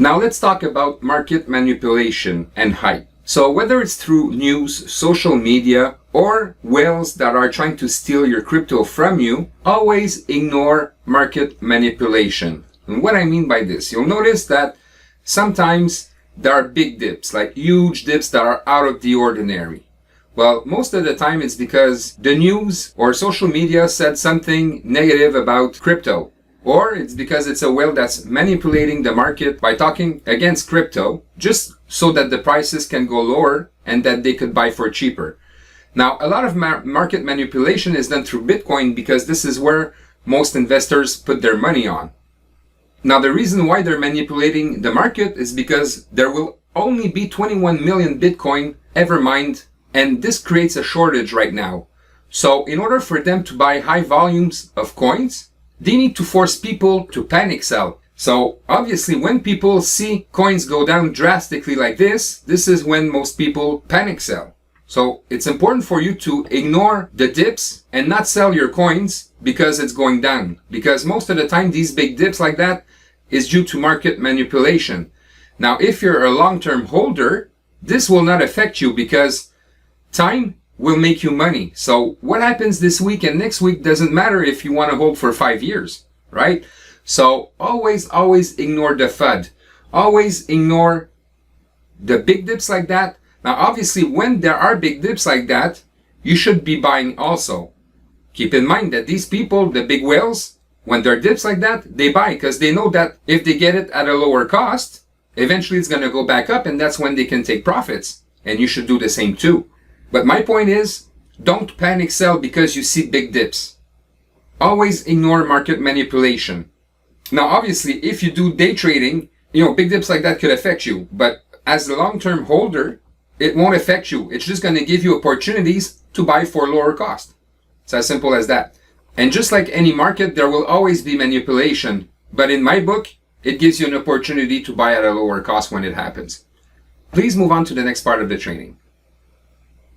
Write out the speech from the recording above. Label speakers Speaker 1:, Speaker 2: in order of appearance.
Speaker 1: Now let's talk about market manipulation and hype. So whether it's through news, social media, or whales that are trying to steal your crypto from you, always ignore market manipulation. And what I mean by this, you'll notice that sometimes there are big dips, like huge dips that are out of the ordinary. Well, most of the time it's because the news or social media said something negative about crypto. Or it's because it's a whale that's manipulating the market by talking against crypto just so that the prices can go lower and that they could buy for cheaper. Now, a lot of market manipulation is done through Bitcoin because this is where most investors put their money on. Now, the reason why they're manipulating the market is because there will only be 21 million Bitcoin ever mined, and this creates a shortage right now. So in order for them to buy high volumes of coins, they need to force people to panic sell. So obviously when people see coins go down drastically like this is when most people panic sell. So it's important for you to ignore the dips and not sell your coins because it's going down. Because most of the time these big dips like that is due to market manipulation. Now if you're a long-term holder, this will not affect you because time will make you money. So what happens this week and next week doesn't matter if you want to hold for 5 years, right? So always ignore the FUD. Always ignore the big dips like that. Now obviously when there are big dips like that, you should be buying also. Keep in mind that these people, the big whales, when there are dips like that, they buy because they know that if they get it at a lower cost, eventually it's going to go back up and that's when they can take profits. And you should do the same too. But my point is, don't panic sell because you see big dips. Always ignore market manipulation. Now, obviously, if you do day trading, big dips like that could affect you. But as a long-term holder, it won't affect you. It's just going to give you opportunities to buy for lower cost. It's as simple as that. And just like any market, there will always be manipulation. But in my book, it gives you an opportunity to buy at a lower cost when it happens. Please move on to the next part of the training.